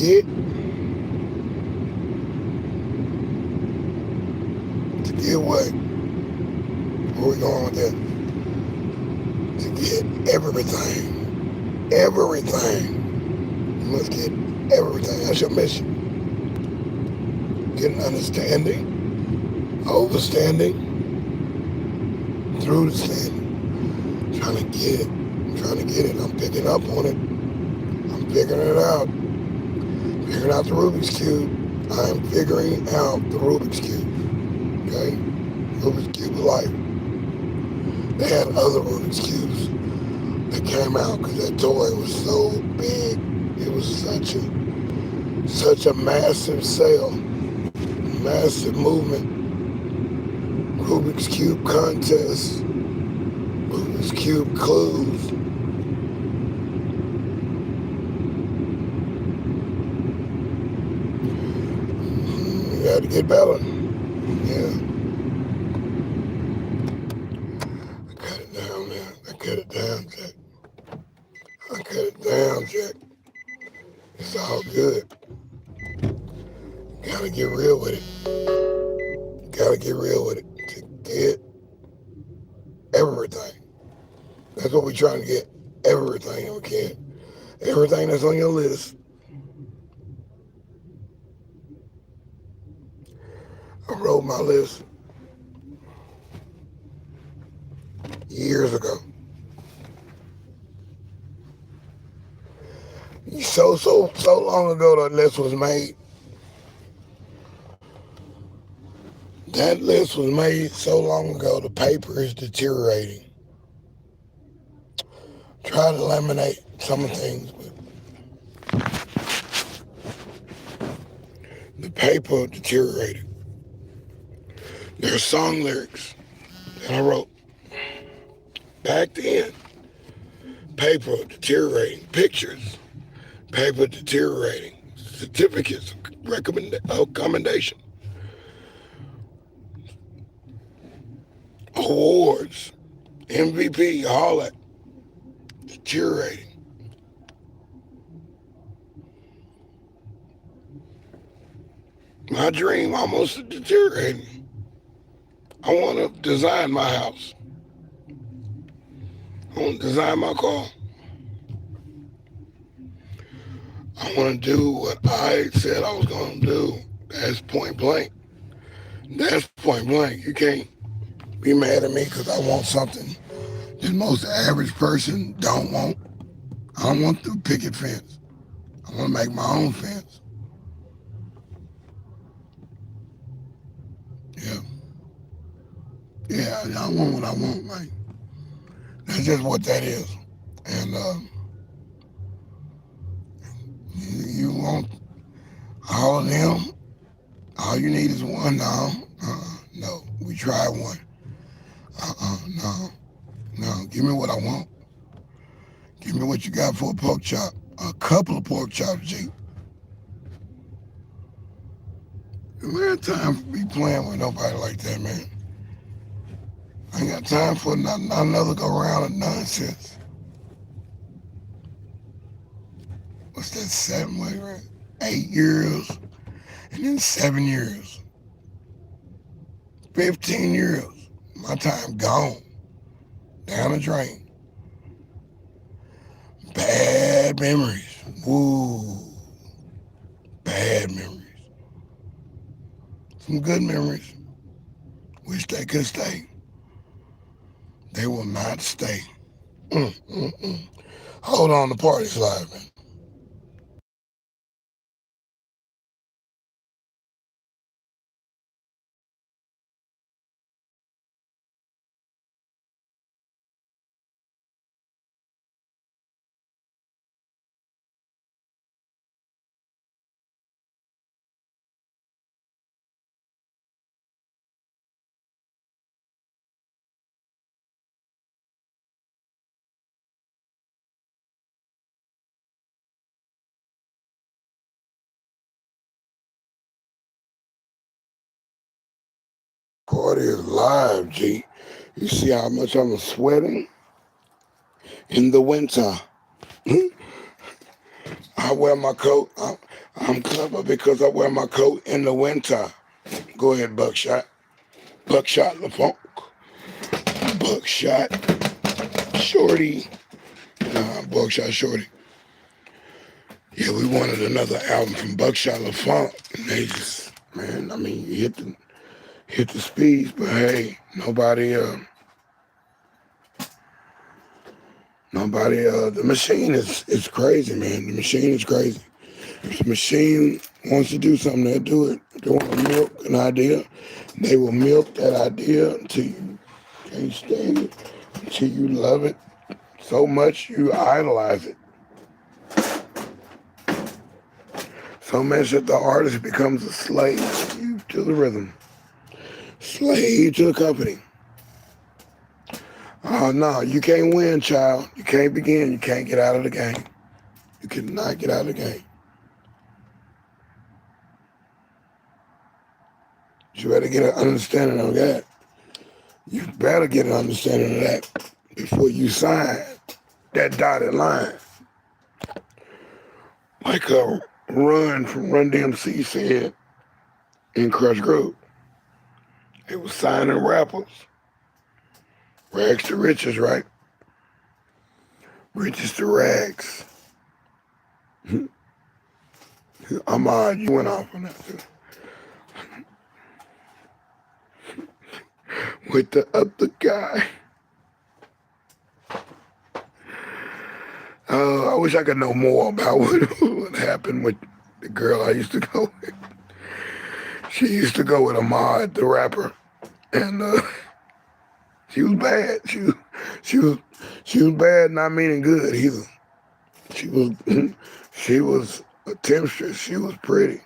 get what? Where we going with that? To get everything. Everything. You must get everything. That's your mission. Get an understanding, overstanding, through the standing. Trying to get it. I'm picking up on it. I'm figuring it out. Figuring out the Rubik's Cube. I'm figuring out the Rubik's Cube. Okay? Rubik's Cube of life. They had other Rubik's Cubes that came out because that toy was so big. It was such a massive sale, massive movement. Rubik's Cube contest, Rubik's Cube clues. You got to get better. Yeah. Cut it down, man. I cut it down, Jack. It's all good. Gotta get real with it. To get everything. That's what we're trying to get. Everything that we can. Everything that's on your list. I wrote my list years ago. So long ago that list was made. That list was made so long ago, the paper is deteriorating. Try to eliminate some of the things, but the paper deteriorated. There are song lyrics that I wrote back then. Paper deteriorating. Pictures. Paper deteriorating. Certificates of commendation. Awards. MVP. All that. Deteriorating. My dream almost deteriorating. I want to design my house. I want to design my car. I want to do what I said I was going to do. That's point blank. You can't be mad at me because I want something that most average person don't want. I don't want the picket fence. I want to make my own fence. Yeah, I want what I want, man. That's just what that is. And you want all of them? All you need is one? No. We tried one. No. Give me what I want. Give me what you got for a pork chop. A couple of pork chops, G. We ain't got time to be playing with nobody like that, man. I ain't got time for another go round of nonsense. What's that 7 way, right? 8 years, and then 7 years. 15 years. My time gone. Down the drain. Bad memories. Woo. Bad memories. Some good memories. Wish they could stay. They will not stay. Hold on, the party's live, man. Party is live, G. You see how much I'm sweating? In the winter. I wear my coat. I'm clever because I wear my coat in the winter. Go ahead, Buckshot. Buckshot LaFunk. Buckshot Shorty. Buckshot Shorty. Yeah, we wanted another album from Buckshot LaFunk. And they just, man, I mean, you hit the speeds, but hey, the machine is crazy, man. The machine is crazy. If the machine wants to do something, they'll do it. If they want to milk an idea, they will milk that idea until you can't stand it, until you love it so much you idolize it. So much that the artist becomes a slave to the rhythm, slave to the company. Oh, no, you can't win, child. You can't begin. You can't get out of the game. You cannot get out of the game. You better get an understanding of that. You better get an understanding of that before you sign that dotted line. Like a Run from Run DMC said in Crush Group. They was signing rappers. Rags to riches, right? Riches to rags. Ahmad, you went off on that too. With the other guy. I wish I could know more about what happened with the girl I used to go with. She used to go with Ahmad, the rapper, and she was bad. She was bad, not meaning good either. She was a temptress. She was pretty.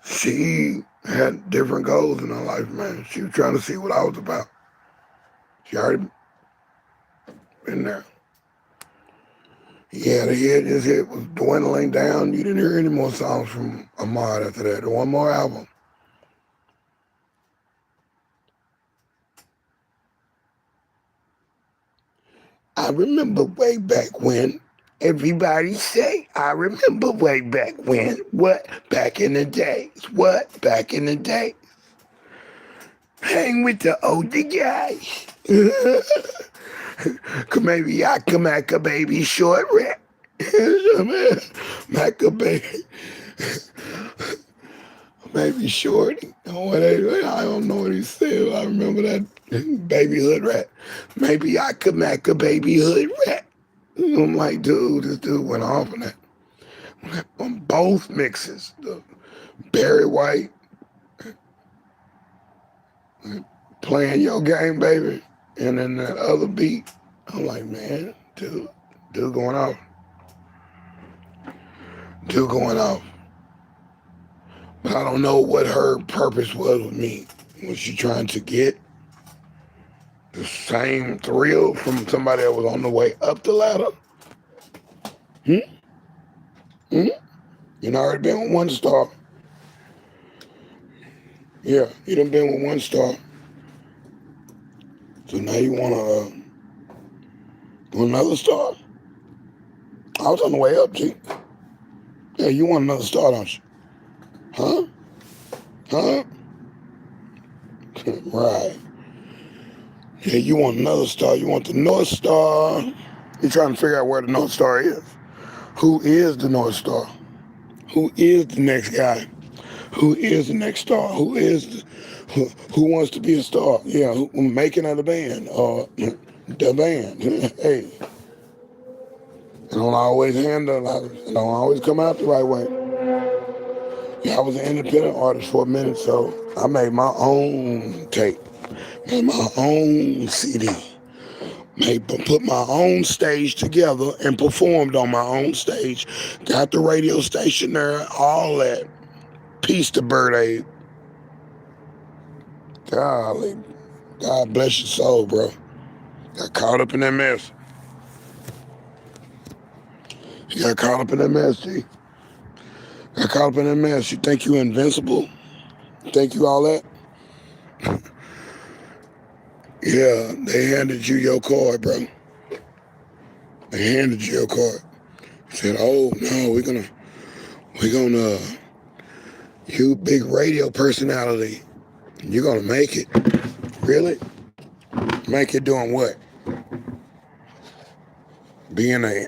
She had different goals in her life, man. She was trying to see what I was about. She already been there. Yeah, his hit was dwindling down. You didn't hear any more songs from Ahmad after that. One more album. I remember way back when. Everybody say, I remember way back when. What? Back in the days. What? Back in the days. Hang with the older guys. Maybe I can make a baby short rap. Make a baby. Maybe shorty. I don't know what he said. I remember that baby hood rat. Maybe I could make a baby hood rat. I'm like, dude, this dude went off on that. On both mixes, the Barry White playing your game, baby, and then that other beat. I'm like, man, dude going off. Dude going off. But I don't know what her purpose was with me. Was she trying to get the same thrill from somebody that was on the way up the ladder? You done already been with one star. Yeah, you done been with one star. So now you want another star? I was on the way up, G. Yeah, you want another star, don't you? Huh? Right. Yeah, you want another star. You want the North Star. You're trying to figure out where the North Star is. Who is the North Star? Who is the next guy? Who is the next star? Who wants to be a star? Yeah, making of the band or the band. Hey, it don't always handle. It don't always come out the right way. Yeah, I was an independent artist for a minute, so I made my own tape, made my own CD, put my own stage together and performed on my own stage. Got the radio station there, all that. Peace to Bird Aid. Golly, God bless your soul, bro. Got caught up in that mess. You got caught up in that mess, G. Got caught up in that mess. You think you invincible? You think you all that? Yeah, they handed you your card, bro. They handed you your card. Said, oh, no, We're gonna, you big radio personality, you're gonna make it. Really? Make it doing what? Being a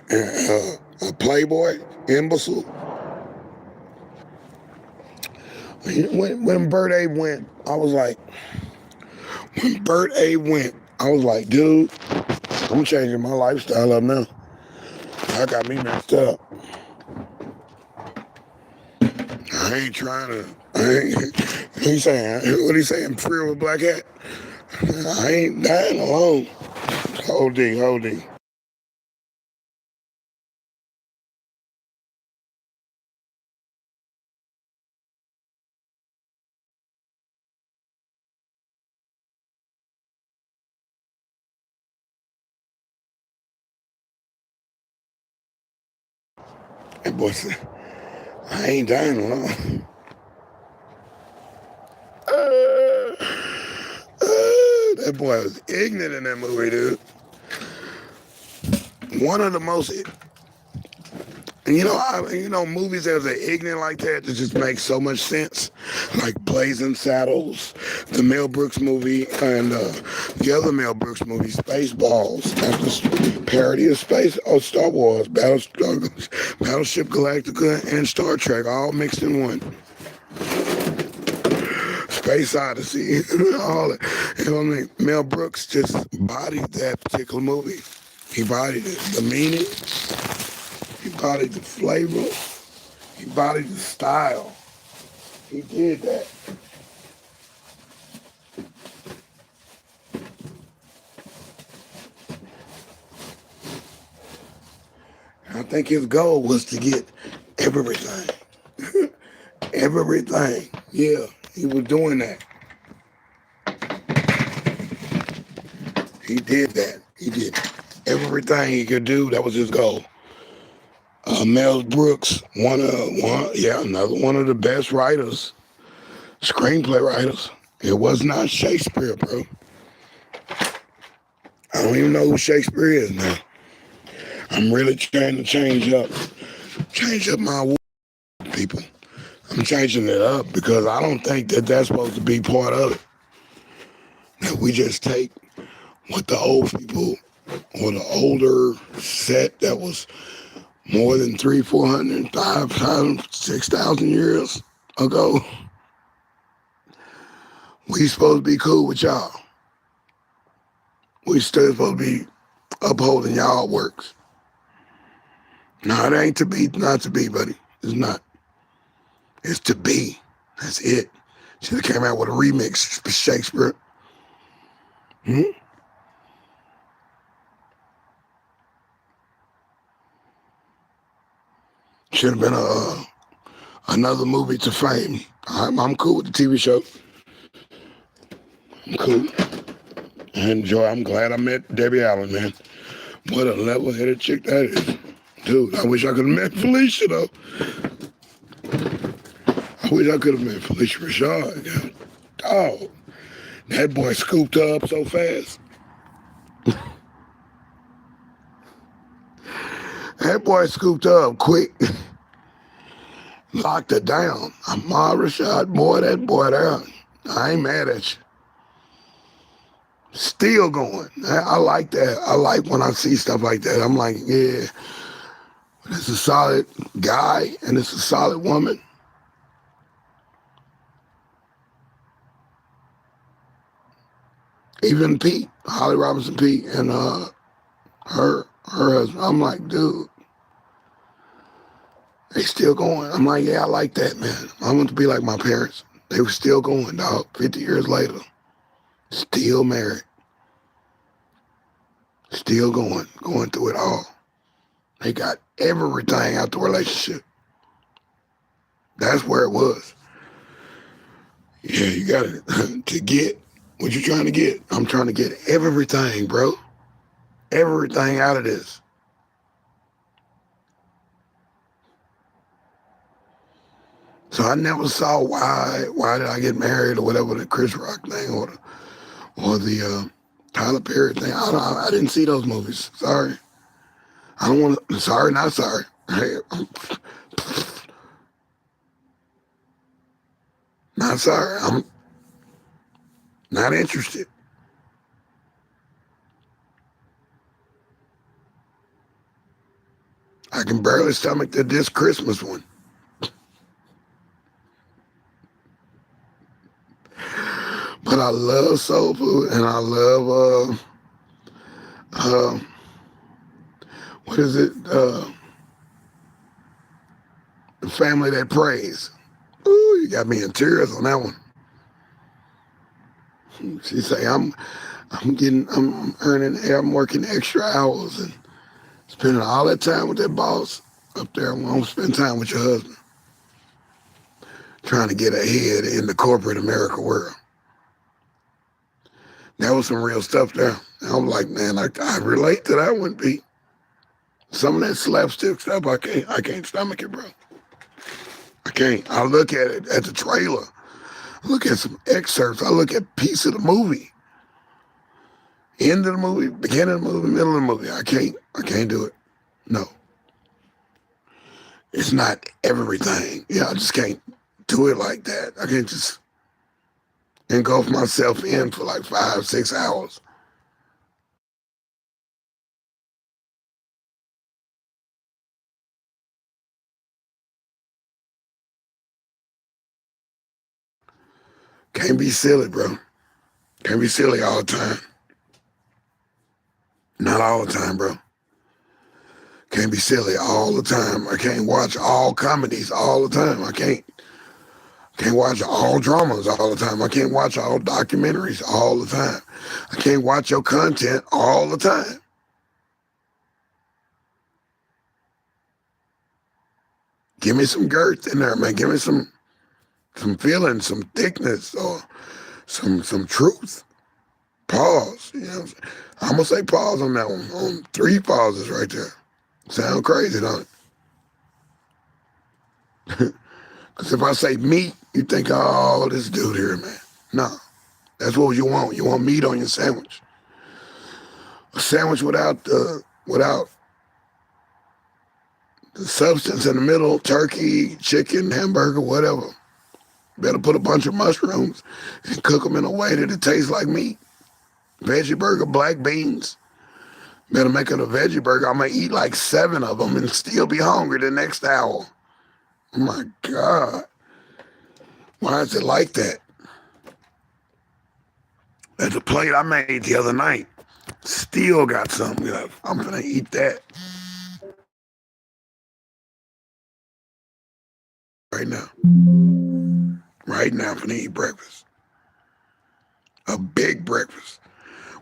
playboy? Imbecile? When Bert A went, I was like, dude, I'm changing my lifestyle up now. I got me messed up. I ain't trying to, he's saying, what he saying, free with black hat? I ain't dying alone. Hold D. That boy said, I ain't dying alone. That boy was ignorant in that movie, dude. One of the most, movies that are ignorant like that just make so much sense. Like Blazing Saddles, the Mel Brooks movie, and the other Mel Brooks movie, Spaceballs. That's the parody of Star Wars, Battleship Galactica, and Star Trek, all mixed in one. Space Odyssey, all that. Mel Brooks just bodied that particular movie. He bodied it. The meaning, he bodied the flavor, he bodied the style. He did that. I think his goal was to get everything. Everything. Yeah, he was doing that. He did that. He did everything he could do. That was his goal. Mel Brooks, another one of the best writers, screenplay writers. It was not Shakespeare, bro. I don't even know who Shakespeare is now. I'm really trying to change up my people. I'm changing it up because I don't think that that's supposed to be part of it. That we just take what the old people or the older set that was more than 300, 400, 5,000, 6,000 years ago. We supposed to be cool with y'all. We still supposed to be upholding y'all works. No, it ain't to be, not to be, buddy. It's not. It's to be. That's it. Should have came out with a remix, Shakespeare. Should have been another movie to fame. I'm cool with the TV show. I'm cool. I'm glad I met Debbie Allen, man. What a level-headed chick that is. Dude, I wish I could have met Felicia, though. I wish I could have met Felicia Rashad. Yeah. Dog, that boy scooped her up so fast. That boy scooped her up quick. Locked her down. Ahmad Rashad, boy, that boy there. I ain't mad at you. Still going. I like that. I like when I see stuff like that. I'm like, yeah, it's a solid guy and it's a solid woman. Even Pete, Holly Robinson Pete, and her husband. I'm like, dude, they still going. I'm like, yeah, I like that, man. I want to be like my parents. They were still going, dog. 50 years later, still married, still going through it all. They got everything out the relationship. That's where it was. Yeah, you got it. To get what you're trying to get. I'm trying to get everything, bro. Everything out of this. So I never saw why did I get married or whatever, the Chris Rock thing or the Tyler Perry thing. I didn't see those movies. Sorry. I don't want to. Sorry, not sorry. Hey, Not sorry. I'm not interested. I can barely stomach this Christmas one. But I love soul food, and I love uh, what is it? The Family That Prays. Ooh, you got me in tears on that one. She say I'm working extra hours and spending all that time with that boss up there. Won't spend time with your husband, trying to get ahead in the corporate America world. That was some real stuff there. And I'm like, man, I relate to that one, Pete. Some of that slapstick stuff, I can't stomach it, bro. I can't. I look at it at the trailer. I look at some excerpts. I look at a piece of the movie. End of the movie, beginning of the movie, middle of the movie. I can't do it. No. It's not everything. Yeah, I just can't do it like that. I can't just engulf myself in for like 5, 6 hours. Can't be silly, bro. Can't be silly all the time. Not all the time, bro. Can't be silly all the time. I can't watch all comedies all the time. I can't watch all dramas all the time. I can't watch all documentaries all the time. I can't watch your content all the time. Give me some girth in there, man. Give me some feeling, some thickness, or some truth. Pause. You know what I'm saying? I'm gonna say pause on that one. On 3 pauses right there. Sound crazy, don't it? Because if I say meat, you think, oh, this dude here, man. No, that's what you want. You want meat on your sandwich. A sandwich without the substance in the middle, turkey, chicken, hamburger, whatever. Better put a bunch of mushrooms and cook them in a way that it tastes like meat. Veggie burger, black beans. Better make it a veggie burger. I'm going to eat like 7 of them and still be hungry the next hour. Oh my God. Why is it like that? There's a plate I made the other night. Still got something left. I'm going to eat that right now. Right now, I'm going to eat breakfast. A big breakfast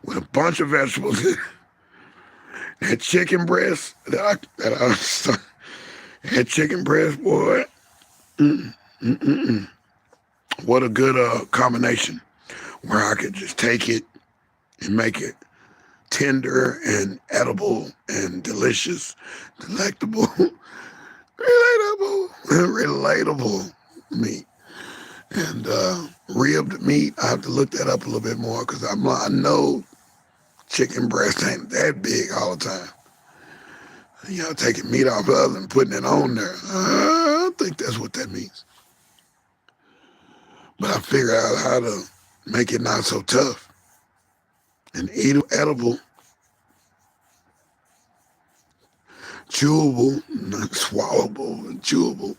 with a bunch of vegetables. That chicken breast that chicken breast, boy. Mm, mm, mm, mm. What a good combination where I could just take it and make it tender and edible and delicious, delectable, relatable meat. And ribbed meat, I have to look that up a little bit more because I know chicken breast ain't that big all the time. You know, taking meat off of it and putting it on there. I don't think that's what that means. But I figured out how to make it not so tough and edible, chewable, not swallowable, chewable.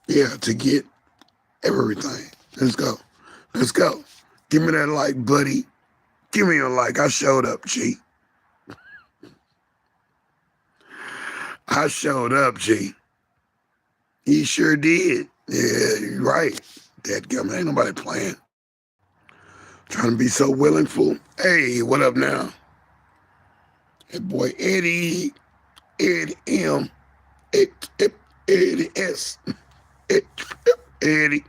Yeah, to get everything. Let's go. Let's go. Give me that like, buddy. Give me a like. I showed up, G. I showed up, G. He sure did. Yeah, you're right. Dadgummit, ain't nobody playing. Trying to be so willingful. Hey, what up now? That boy Eddie M, Eddie S, Eddie,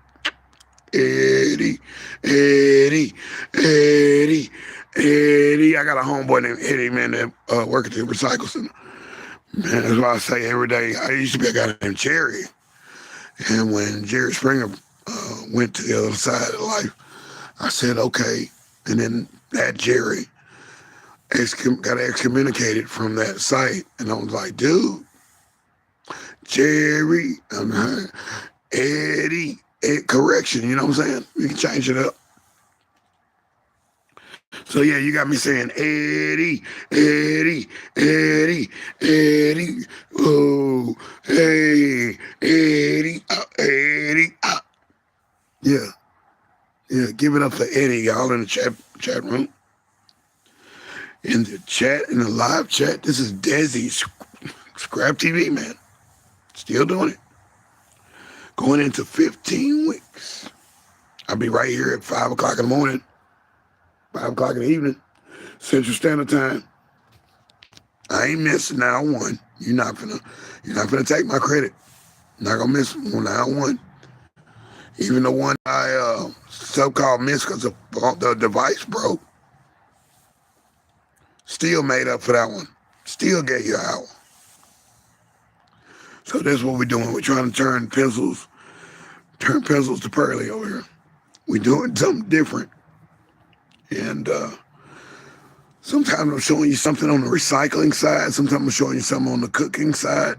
Eddie, Eddie, Eddie, Eddie. I got a homeboy named Eddie, man, that work at the recycle center. Man, that's why I say every day. I used to be a guy named Jerry, and when Jerry Springer went to the other side of life, I said, okay. And then that Jerry got excommunicated from that site. And I was like, dude, Jerry, Eddie, correction, you know what I'm saying? We can change it up. So yeah, you got me saying Eddie, Eddie, Eddie, Eddie, oh, hey, Eddie, Eddie, yeah, yeah. Give it up for Eddie, y'all in the chat room, in the chat, in the live chat. This is deSz'e, Scrap TV, man, still doing it. Going into 15 weeks. I'll be right here at 5 o'clock in the morning, 5 o'clock in the evening, Central Standard Time. I ain't missing now one. You're not gonna take my credit. Not gonna miss now one. Even the one I so-called missed because the device broke, still made up for that one. Still gave you an hour. So that's what we're doing. We're trying to turn pencils to pearly over here. We're doing something different. And sometimes I'm showing you something on the recycling side. Sometimes I'm showing you something on the cooking side.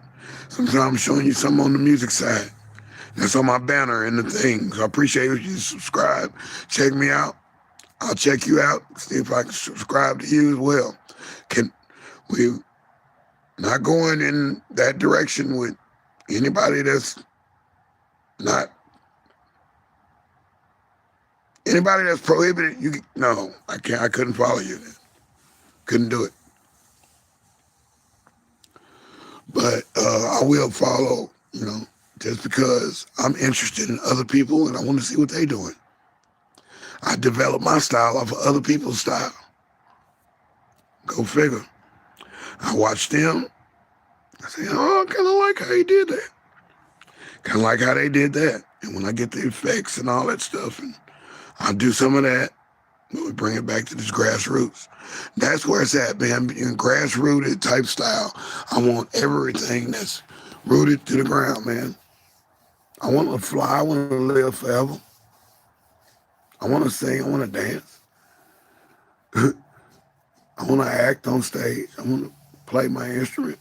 Sometimes I'm showing you something on the music side. That's on my banner and the things. I appreciate if you subscribe. Check me out. I'll check you out. See if I can subscribe to you as well. Can we not going in that direction with anybody that's not anybody that's prohibited? No, I can't. I couldn't follow you. Couldn't do it. But I will follow. Just because I'm interested in other people and I want to see what they're doing. I develop my style off of other people's style. Go figure. I watch them. I say, oh, I kind of like how he did that. Kind of like how they did that. And when I get the effects and all that stuff, and I'll do some of that, but we bring it back to this grassroots. That's where it's at, man. In grassrooted type style, I want everything that's rooted to the ground, man. I want to fly. I want to live forever. I want to sing. I want to dance. I want to act on stage. I want to play my instrument.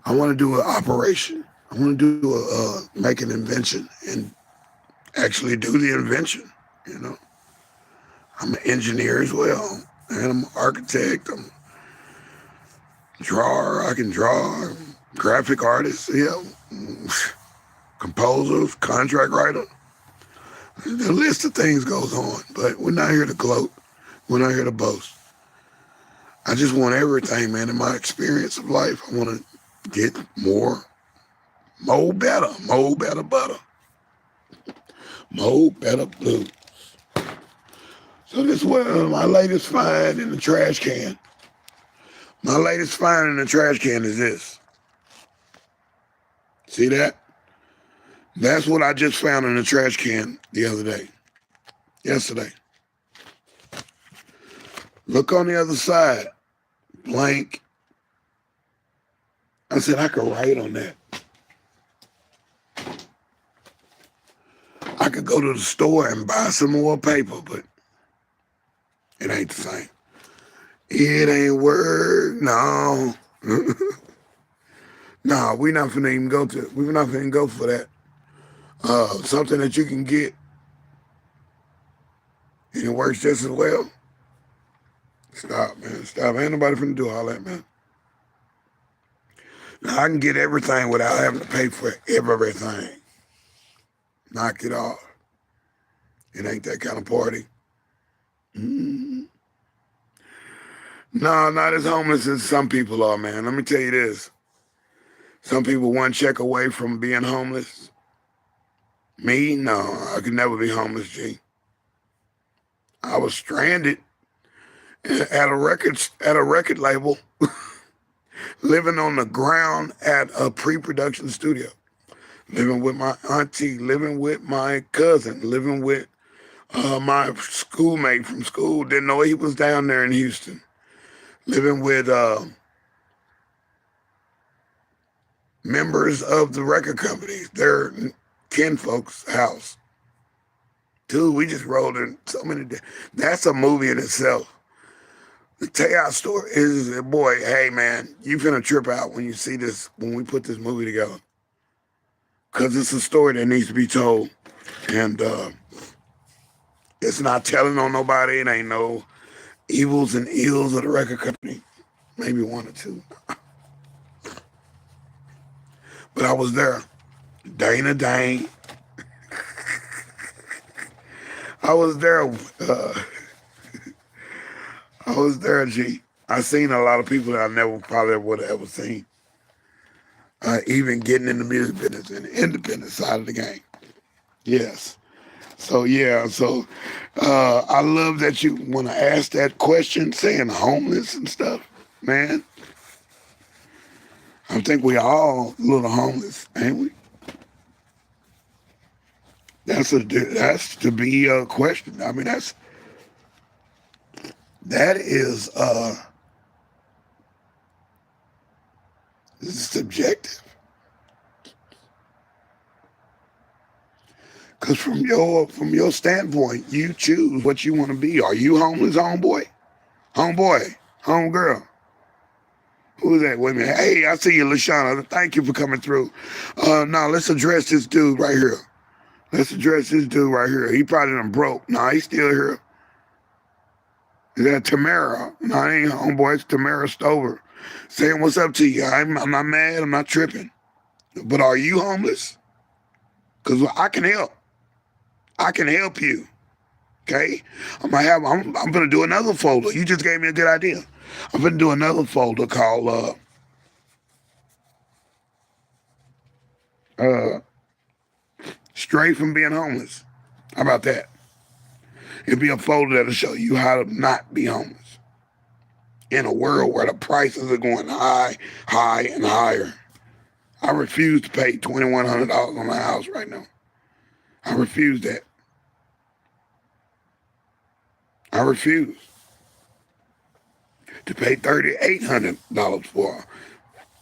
I want to do an operation. I want to do make an invention and actually do the invention. I'm an engineer as well, and I'm an architect. I'm a drawer. I can draw. Graphic artist. Composer, contract writer. The list of things goes on, but we're not here to gloat. We're not here to boast. I just want everything, man. In my experience of life, I want to get more better, butter, better blue. So this is what my latest find in the trash can. My latest find in the trash can is this. See that? That's what I just found in the trash can the other day. Yesterday. Look on the other side. Blank. I said I could write on that. I could go to the store and buy some more paper, but it ain't the same. It ain't word. No. No, we're not finna even go to. We're not finna go for that. Something that you can get and it works just as well. Stop, man. Stop. Ain't nobody finna do all that, man. Now, I can get everything without having to pay for everything. Knock it off. It ain't that kind of party. Mm-hmm. No, not as homeless as some people are, man. Let me tell you this. Some people one check away from being homeless. Me, no, I could never be homeless, G. I was stranded at a record label, living on the ground at a pre-production studio, living with my auntie, living with my cousin, living with my schoolmate from school. Didn't know he was down there in Houston. Living with members of the record companies, their kinfolk's house. Dude, we just rolled in so many days. That's a movie in itself. To tell y'all a story is, boy, hey man, you finna trip out when you see this, when we put this movie together. Cause it's a story that needs to be told. And it's not telling on nobody. It ain't no evils and ills of the record company. Maybe one or two. But I was there. Dana Dane. I was there. I was there, G. I seen a lot of people that I never probably would have ever seen. Even getting in the music business and the independent side of the game. Yes. So yeah, so I love that you want to ask that question, saying homeless and stuff, man. I think we all a little homeless, ain't we? That's to be a question. I mean, that is subjective. Because from your standpoint, you choose what you want to be. Are you homeless, homeboy, homeboy, homegirl? Who's that? Wait a minute. Hey, I see you, LaShawna. Thank you for coming through. Now let's address this dude right here. Let's address this dude right here. He probably done broke. Nah, he's still here. Is that Tamara? No, I ain't homeboy. It's Tamara Stover. Saying what's up to you. I'm not mad. I'm not tripping. But are you homeless? Because I can help. I can help you. Okay? I'm gonna do another folder. You just gave me a good idea. I'm gonna do another folder called Straight from Being Homeless. How about that? It'll be a folder that'll show you how to not be homeless in a world where the prices are going high, high, and higher. I refuse to pay $2,100 on a house right now. I refuse that. I refuse to pay $3,800 for a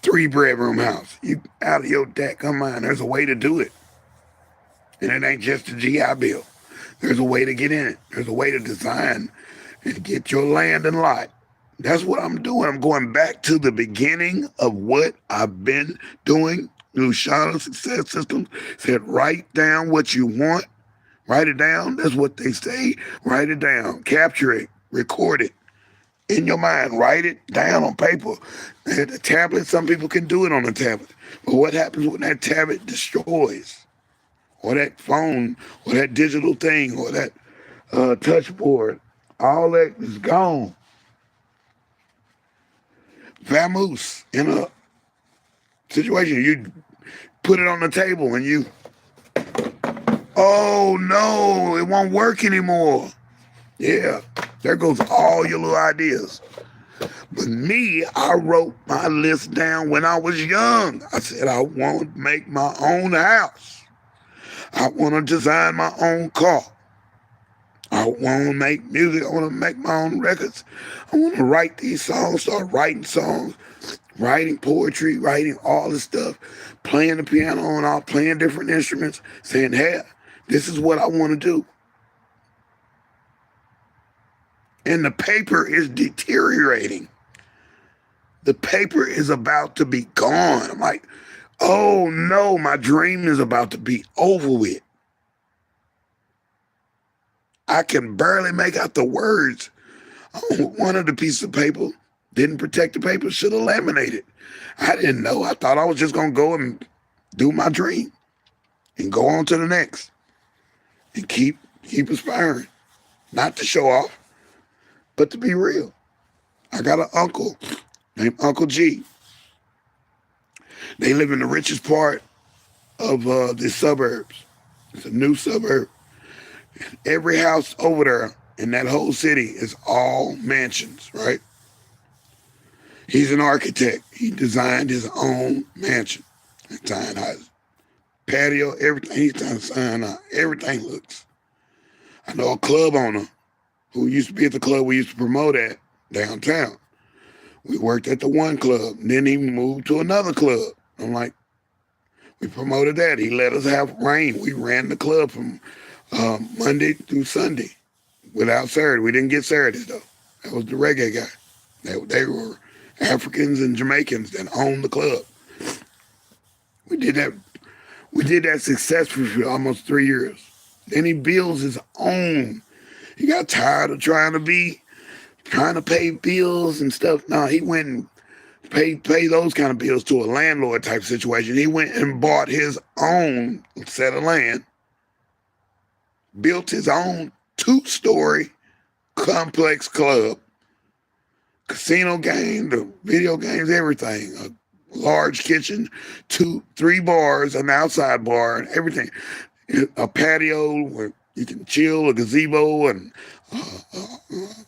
3-bedroom house. You out of your dadgum mind. There's a way to do it. And it ain't just a GI Bill. There's a way to get in it. There's a way to design and get your land and lot. That's what I'm doing. I'm going back to the beginning of what I've been doing. Luciana Success Systems said, write down what you want. Write it down. That's what they say. Write it down. Capture it. Record it. In your mind, write it down on paper. And the tablet, some people can do it on a tablet. But what happens when that tablet destroys? Or that phone, or that digital thing, or that touch board, all that is gone. Vamoose, in a situation, you put it on the table and you, oh no, it won't work anymore. Yeah, there goes all your little ideas. But me, I wrote my list down when I was young. I said, I want to make my own house. I want to design my own car. I want to make music. I want to make my own records. I want to write these songs, start writing songs, writing poetry, writing all this stuff, playing the piano and all, playing different instruments, saying, hey, this is what I want to do. And the paper is deteriorating. The paper is about to be gone. I'm like, oh no, my dream is about to be over with. I can barely make out the words on one of the pieces of paper. Didn't protect the paper, should have laminated. I didn't know. I thought I was just going to go and do my dream and go on to the next and keep aspiring. Not to show off, but to be real. I got an uncle named Uncle G. They live in the richest part of the suburbs. It's a new suburb. Every house over there in that whole city is all mansions, right? He's an architect. He designed his own mansion. His patio, everything. He's trying to sign out. Everything looks. I know a club owner who used to be at the club we used to promote at downtown. We worked at the one club. Then he moved to another club. I'm like, we promoted that. He let us have rain. We ran the club from Monday through Sunday without Saturday. We didn't get Saturdays though. That was the reggae guy. They were Africans and Jamaicans that owned the club. We did that. We did that successfully for almost 3 years. Then he builds his own. He got tired of trying to pay bills and stuff. No, he went and pay those kind of bills to a landlord type situation. He went and bought his own set of land, built his own 2-story complex club, casino game, the video games, everything. A large kitchen, 3 bars, an outside bar, and everything. A patio where you can chill, a gazebo, and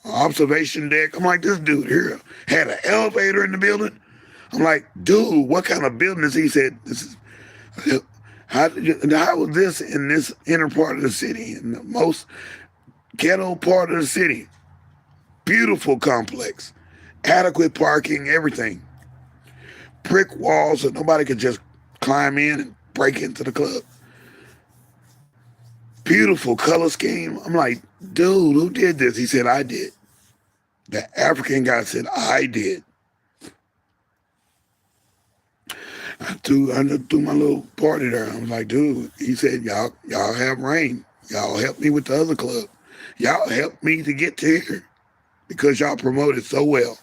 observation deck. I'm like, this dude here had an elevator in the building. I'm like, dude, what kind of building is he? He said, this is how was this in this inner part of the city, in the most ghetto part of the city? Beautiful complex, adequate parking, everything. Brick walls so nobody could just climb in and break into the club. Beautiful color scheme. I'm like, dude, who did this? He said, I did. The African guy said, I did. I threw my little party there. I was like, dude, he said, y'all have rain. Y'all help me with the other club. Y'all helped me to get to here because y'all promoted so well.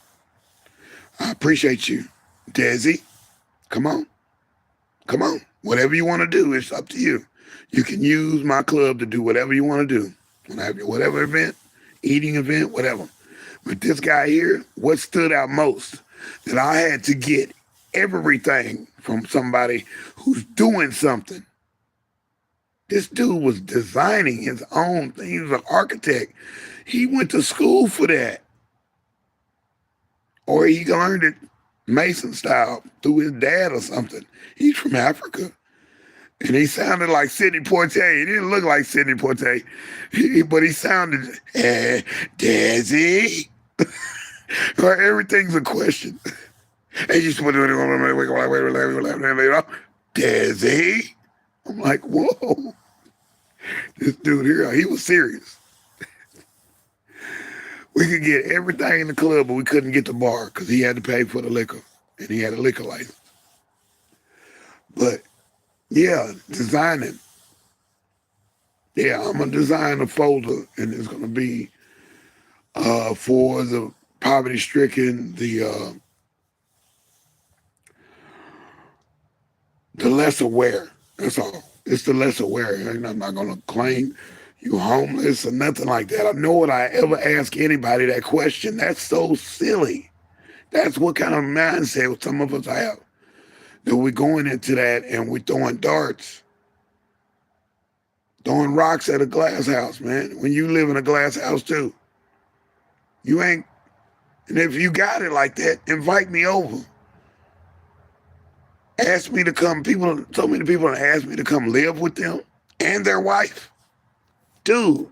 I appreciate you. deSz'e, come on. Come on. Whatever you want to do, it's up to you. You can use my club to do whatever you want to do. Whatever event, eating event, whatever. But this guy here, what stood out most, that I had to get everything from somebody who's doing something. This dude was designing his own thing. He was an architect. He went to school for that. Or he learned it Mason style through his dad or something. He's from Africa. And he sounded like Sidney Poitier. He didn't look like Sidney Poitier, but he sounded, deSz'e. Or everything's a question. And you put deSz'e. I'm like, whoa. This dude here, he was serious. We could get everything in the club, but we couldn't get the bar because he had to pay for the liquor, and he had a liquor license. But yeah, designing. Yeah, I'm gonna design a folder, and it's gonna be for the poverty-stricken, the less aware. That's all. It's the less aware. And I'm not gonna claim you homeless or nothing like that. I know what I ever ask anybody that question. That's so silly. That's what kind of mindset some of us have. That we're going into that and we're throwing darts, throwing rocks at a glass house, man. When you live in a glass house too. You ain't, and if you got it like that, invite me over. Ask me to come. So many people have asked me to come live with them and their wife. Dude,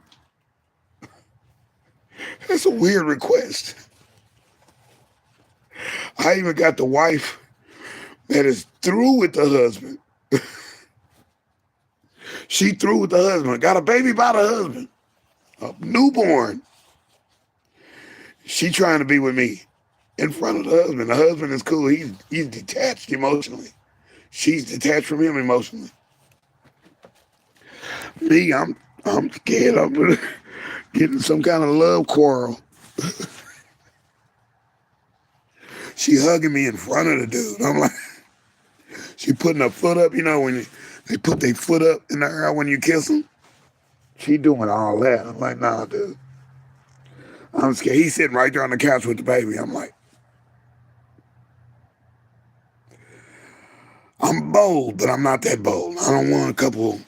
that's a weird request. I even got the wife that is through with the husband. She through with the husband. Got a baby by the husband. A newborn. She trying to be with me in front of the husband. The husband is cool. He's detached emotionally. She's detached from him emotionally. Me, I'm scared. I'm getting some kind of love quarrel. She hugging me in front of the dude. I'm like, she putting her foot up. You know when they put their foot up in the air when you kiss them? She doing all that. I'm like, nah, dude. I'm scared. He's sitting right there on the couch with the baby. I'm like, I'm bold, but I'm not that bold. I don't want a couple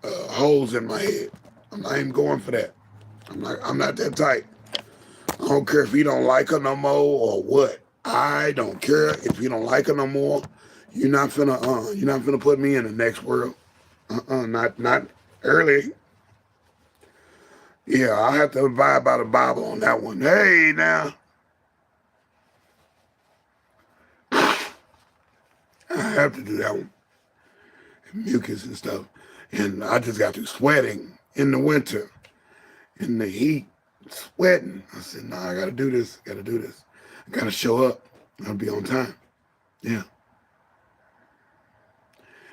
holes in my head. I'm not even going for that. I'm not that type. I don't care if you don't like her no more or what. I don't care if you don't like her no more. You're not finna put me in the next world. Not early. Yeah, I'll have to abide by the Bible on that one. Hey, now. I have to do that one. Mucus and stuff. And I just got through sweating in the winter. in the heat, sweating. I said, nah, I got to do this. Got to do this. I got to show up. I'll be on time. Yeah.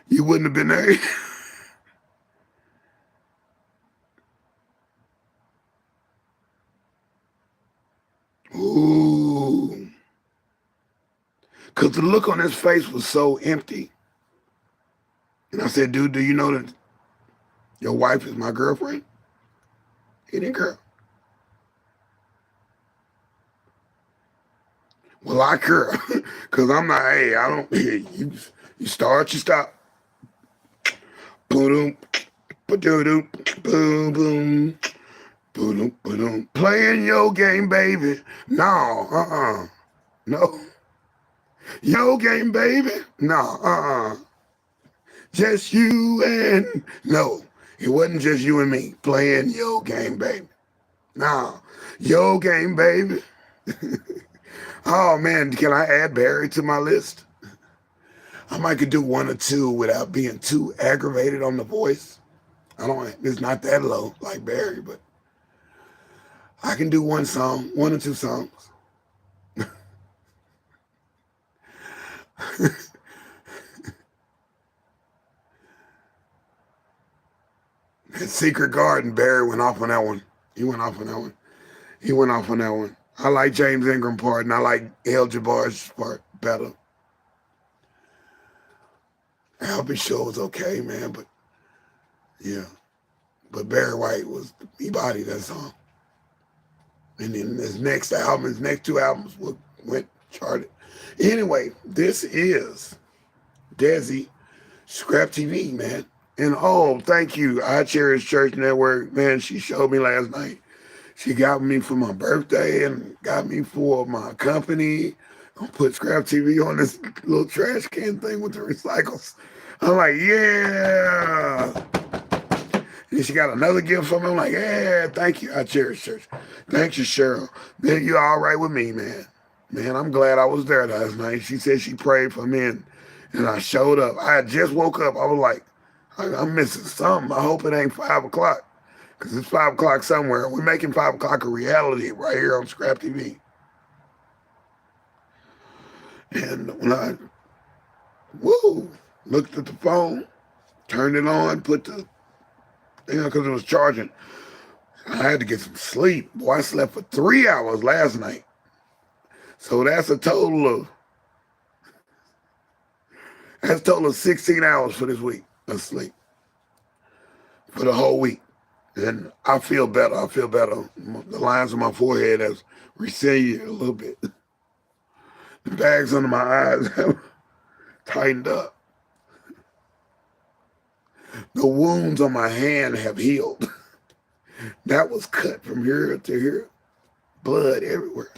You wouldn't have been there. Ooh. Because the look on his face was so empty. And I said, dude, do you know that your wife is my girlfriend? He didn't care. Well, I care. Because I'm not, hey, I don't, you start, you stop. Boom, boom, boom, boom. Boom, boom. Playing your game, baby. No, no. Your game, baby. No, just you and no. It wasn't just you and me playing your game, baby. No, your game, baby. Oh man, can I add Barry to my list? I might could do one or two without being too aggravated on the voice. I don't. It's not that low like Barry, but I can do one song, one or two songs. Secret Garden, Barry went off on that one. He went off on that one. He went off on that one. I like James Ingram part, and I like El Jabbar's part better. Albie Show was okay, man, but yeah. But Barry White he bodied that song. And then his next album, his next two albums went charted. Anyway, this is deSz'e Scrap TV, man. And oh, thank you. I Cherish Church Network, man. She showed me last night. She got me for my birthday and got me for my company. I'll put Scrap TV on this little trash can thing with the recycles. I'm like, yeah. And she got another gift for me. I'm like, yeah, thank you. I Cherish Church. Thank you, Cheryl. Man, you're all right with me, man. Man, I'm glad I was there last night. She said she prayed for me, and I showed up. I had just woke up. I was like, I'm missing something. I hope it ain't 5 o'clock. Because it's 5 o'clock somewhere. We're making 5 o'clock a reality right here on Scrap TV. And when I, looked at the phone, turned it on, put the, because it was charging. I had to get some sleep. Boy, I slept for 3 hours last night. So that's a total of 16 hours for this week of sleep. For the whole week. And I feel better. I feel better. The lines on my forehead have receded a little bit. The bags under my eyes have tightened up. The wounds on my hand have healed. That was cut from here to here. Blood everywhere.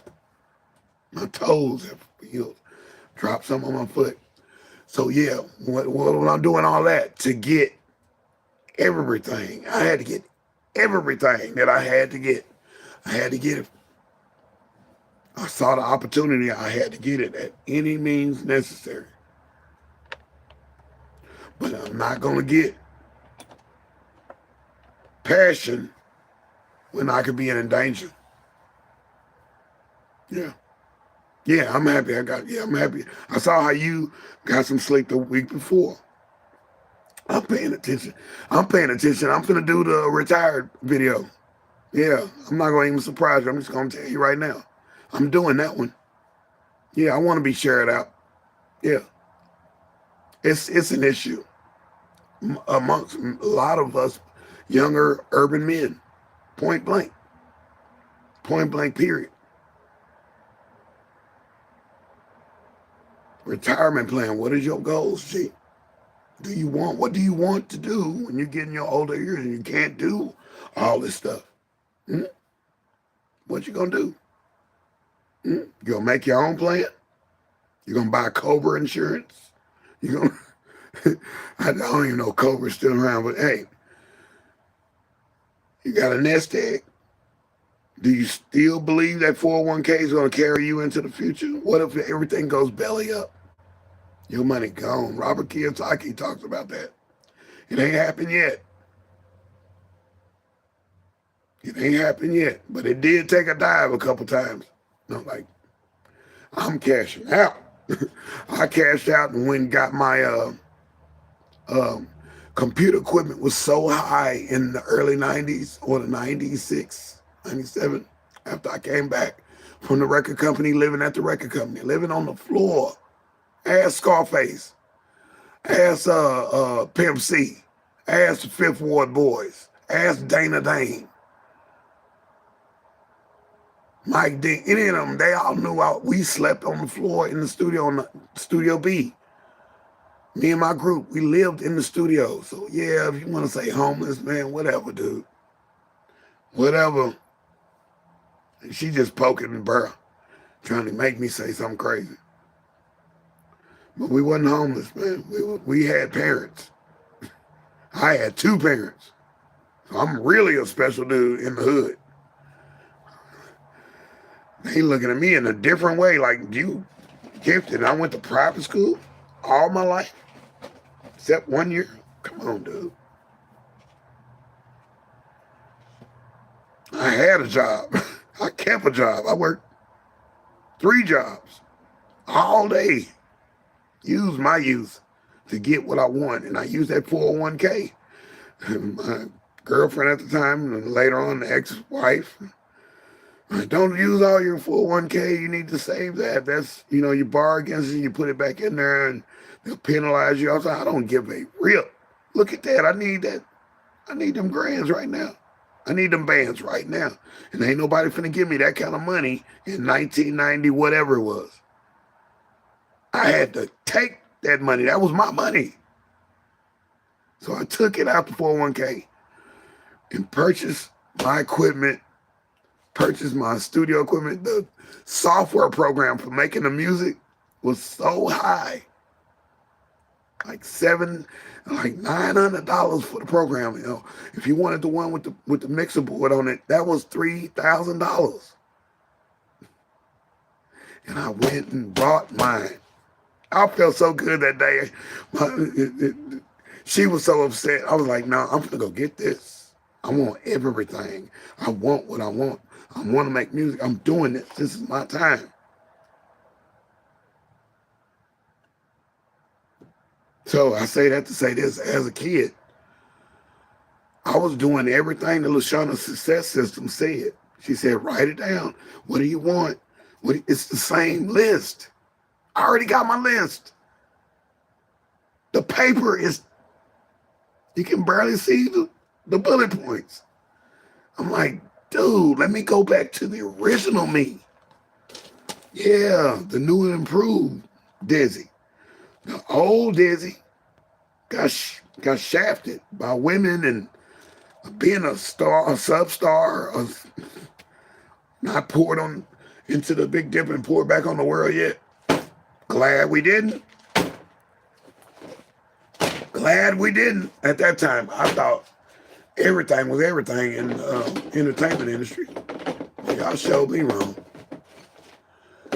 My toes have healed. Dropped some on my foot. So yeah, when I'm doing all that to get everything, I had to get everything that I had to get. I had to get it. I saw the opportunity. I had to get it at any means necessary. But I'm not going to get passion when I could be in danger. Yeah. Yeah, I'm happy. I'm happy. I saw how you got some sleep the week before. I'm paying attention. I'm paying attention. I'm finna do the retired video. Yeah, I'm not going to even surprise you. I'm just going to tell you right now. I'm doing that one. Yeah, I want to be shared out. Yeah. It's an issue amongst a lot of us younger urban men. Point blank. Point blank, period. Retirement plan. What is your goals, G? What do you want to do when you get in your older years and you can't do all this stuff? What you gonna do? You gonna make your own plan? You gonna buy Cobra insurance? You gonna I don't even know Cobra's still around, but hey, you got a nest egg. Do you still believe that 401k is gonna carry you into the future? What if everything goes belly up? Your money gone. Robert Kiyosaki talks about that. It ain't happened yet. It ain't happened yet, but it did take a dive a couple times. And I'm like, I'm cashing out. I cashed out and went and got my um, computer equipment was so high in the early 90s or the 96, 97, after I came back from the record company, living at the record company, living on the floor. Ask Scarface, ask Pimp C, ask the Fifth Ward Boys, ask Dana Dane, Mike D, any of them, they all knew we slept on the floor in the studio, on the Studio B. Me and my group, we lived in the studio. So yeah, if you want to say homeless, man, whatever, dude. Whatever. She just poking me, bro, trying to make me say something crazy. But we wasn't homeless, man. We had parents. I had two parents. So I'm really a special dude in the hood. They looking at me in a different way, like you gifted. I went to private school all my life, except 1 year. Come on, dude. I had a job. I kept a job. I worked 3 jobs all day. Used my youth to get what I want, and I used that 401k. My girlfriend at the time, and later on the ex-wife, don't use all your 401k. You need to save that. That's, you borrow against it, you put it back in there, and they'll penalize you. I was like, I don't give a rip. Look at that. I need that. I need them grands right now. I need them bands right now. And ain't nobody finna give me that kind of money in 1990, whatever it was. I had to take that money. That was my money. So I took it out the 401k and purchased my equipment, purchased my studio equipment. The software program for making the music was so high. Like $900 for the program. If you wanted the one with the mixer board on it, that was $3,000. And I went and bought mine. I felt so good that day. She was so upset. I was like, no, I'm gonna go get this. I want everything. I want what I want. I want to make music. I'm doing this. This is my time. So I say that to say this. As a kid, I was doing everything the Lashana Success System said. She said, write it down. What do you want? It's the same list. I already got my list. The paper is, you can barely see the bullet points. I'm like, dude, let me go back to the original me. Yeah, the new and improved deSz'e. The old deSz'e got shafted by women and being a star, a sub-star, not poured on into the Big Dipper and poured back on the world yet. Glad we didn't. Glad we didn't. At that time, I thought everything was everything in the entertainment industry. Y'all showed me wrong.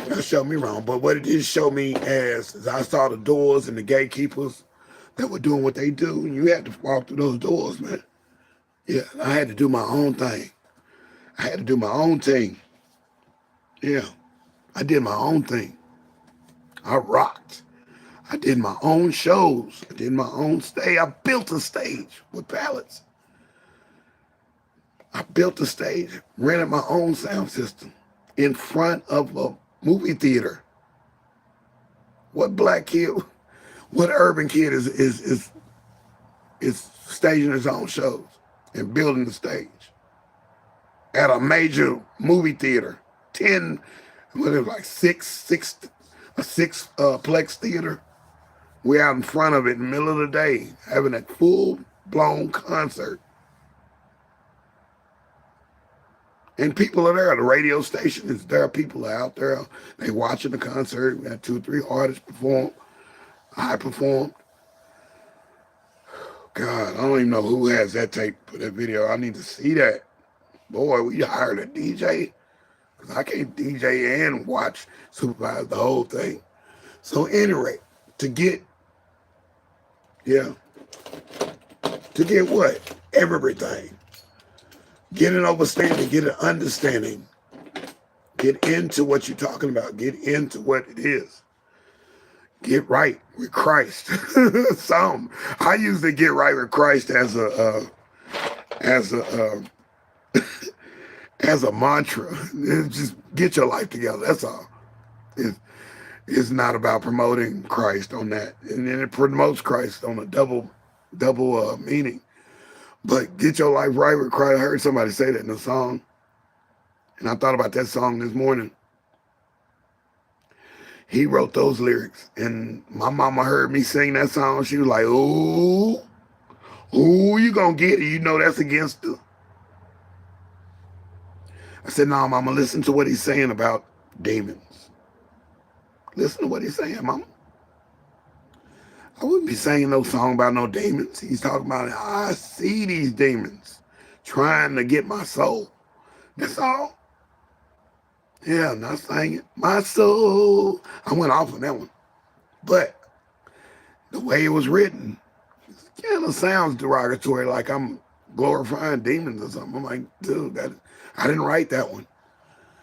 Y'all showed me wrong. But what it did show me is I saw the doors and the gatekeepers that were doing what they do. And you had to walk through those doors, man. Yeah, I had to do my own thing. I had to do my own thing. Yeah, I did my own thing. I rocked. I did my own shows. I did my own stage. I built a stage with pallets. I built a stage, rented my own sound system in front of a movie theater. What black kid, what urban kid is staging his own shows and building the stage at a major movie theater? 10, what is it, like a six-plex theater. We're out in front of it in the middle of the day, having a full-blown concert. And people are there. The radio station is there. People are out there. They watching the concert. We had 2 or 3 artists perform. I performed. God, I don't even know who has that tape for that video. I need to see that. Boy, we hired a DJ. Because I can't DJ and supervise the whole thing. So anyway, to get what? Everything. Get an understanding, get an understanding. Get into what you're talking about. Get into what it is. Get right with Christ. I usually get right with Christ as a as a mantra. Just get your life together. That's all. It's, it's not about promoting Christ on that, and then it promotes Christ on a double meaning. But get your life right with Christ. I heard somebody say that in a song, and I thought about that song this morning. He wrote those lyrics, and my mama heard me sing that song. She was like, "Ooh, ooh, you gonna get it? You know that's against the." I said, "No, mama, listen to what he's saying about demons. Listen to what he's saying, mama. I wouldn't be singing no song about no demons. He's talking about, I see these demons trying to get my soul. That's all. Yeah, I'm not singing. My soul." I went off on that one. But the way it was written, it kind of sounds derogatory, like I'm glorifying demons or something. I'm like, dude, I didn't write that one.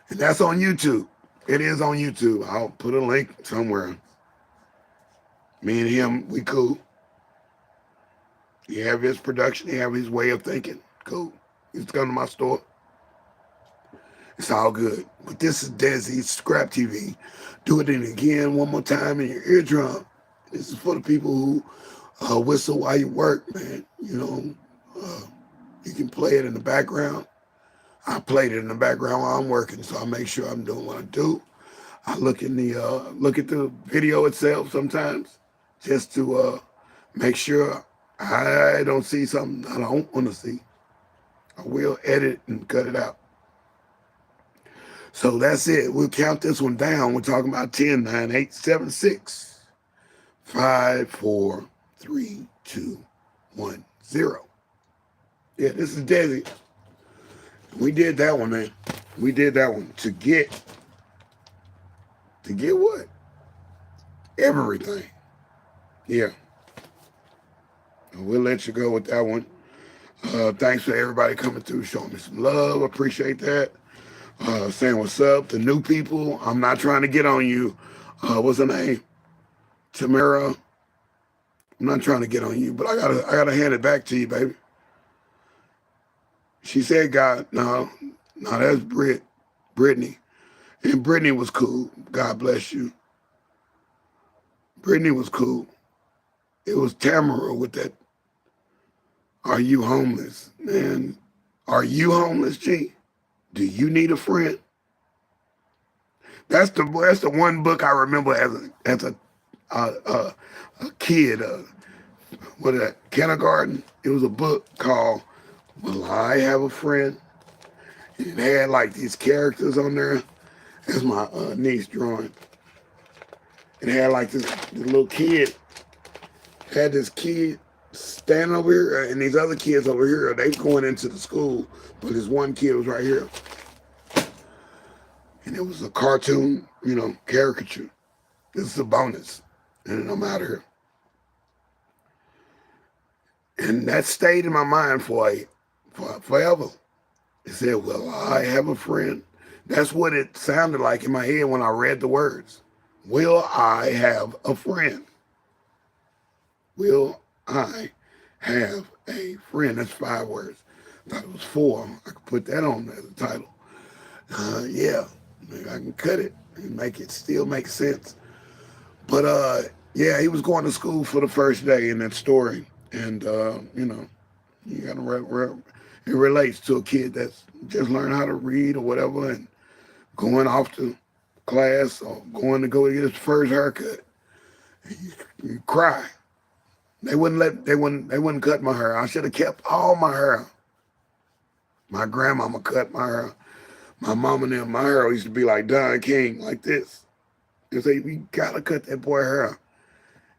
And that's on YouTube. It is on YouTube. I'll put a link somewhere. Me and him, we cool. He have his production. He have his way of thinking. Cool. He's come to my store. It's all good. But this is deSz'e Scrap TV. Do it in again one more time in your eardrum. This is for the people who whistle while you work, man. You know, you can play it in the background. I played it in the background while I'm working, so I make sure I'm doing what I do. I look at the video itself sometimes just to make sure I don't see something I don't want to see. I will edit and cut it out. So that's it. We'll count this one down. We're talking about 10, 9, 8, 7, 6, 5, 4, 3, 2, 1, 0. Yeah, this is deSz'e. We did that one, man. We did that one to get what? Everything. Yeah. We'll let you go with that one. Thanks for everybody coming through, showing me some love. Appreciate that. Saying what's up. The new people, I'm not trying to get on you. What's her name? Tamara. I'm not trying to get on you, but I gotta hand it back to you, baby. She said, God, no, that's Brittany. And Brittany was cool. God bless you. Brittany was cool. It was Tamara with that, are you homeless? Man, are you homeless, G? Do you need a friend? That's the one book I remember as a kid. What kindergarten? It was a book called Will I Have a Friend? And it had like these characters on there. That's my niece drawing. It had like this little kid. Had this kid standing over here, and these other kids over here. They going into the school, but this one kid was right here. And it was a cartoon, caricature. This is a bonus. And I'm out of here. And that stayed in my mind for forever. It said, will I have a friend? That's what it sounded like in my head when I read the words. Will I have a friend? Will I have a friend? That's 5 words. I thought it was 4. I could put that on as a title. Yeah, maybe I can cut it and make it still make sense. But yeah, he was going to school for the first day in that story. And, you got to it relates to a kid that's just learned how to read or whatever and going off to class or going to go get his first haircut. You cry. They wouldn't cut my hair. I should have kept all my hair. My grandmama cut my hair. My mama and them, my hair used to be like Don King, like this. They say, we gotta cut that boy hair.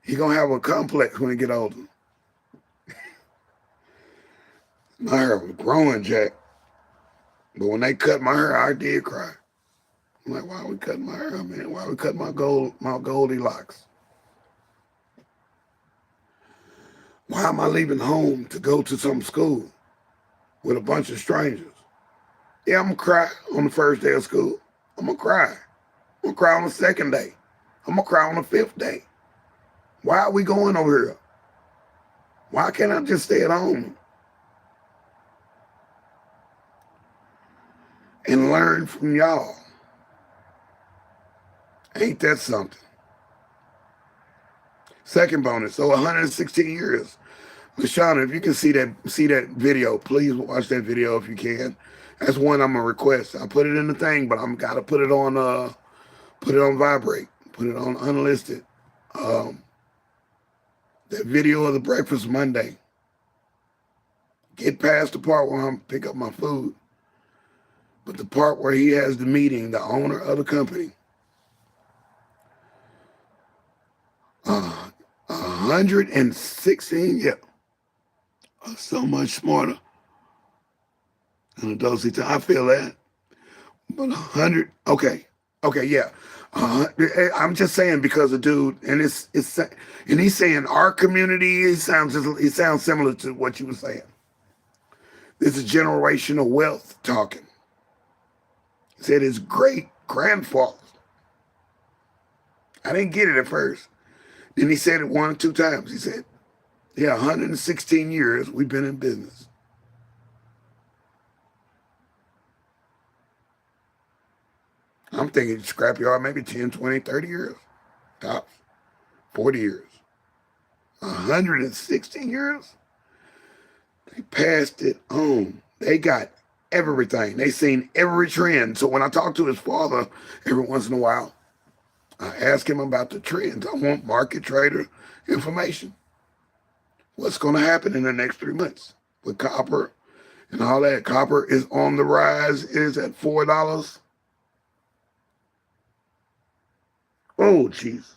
He gonna have a complex when he get older. My hair was growing, Jack. But when they cut my hair, I did cry. I'm like, why are we cutting my hair, man? Why are we cutting my Goldilocks? Why am I leaving home to go to some school with a bunch of strangers? Yeah, I'm going to cry on the first day of school. I'm going to cry. I'm going to cry on the second day. I'm going to cry on the fifth day. Why are we going over here? Why can't I just stay at home and learn from y'all? Ain't that something? Second bonus, so 116 years. LaShawna, if you can see that video, please watch that video if you can. That's one I'm gonna request. I put it in the thing, but I'm gotta put it on vibrate, put it on unlisted. That video of the breakfast Monday. Get past the part where I'm pick up my food, but the part where he has the meeting, the owner of the company. 116, yeah. So much smarter than a deSz'e. I feel that. But 100, okay, yeah. I'm just saying because the dude, and he's saying our community. He sounds similar to what you were saying. This is generational wealth talking. He said his great grandfather. I didn't get it at first. Then he said it 1 or 2 times. He said, yeah, 116 years we've been in business. I'm thinking scrapyard maybe 10, 20, 30 years. Tops. 40 years. 116 years? They passed it on. They got everything. They seen every trend. So when I talk to his father every once in a while, I ask him about the trends. I want market trader information. What's going to happen in the next 3 months with copper and all that? Copper is on the rise. It is at $4. Oh, Jesus.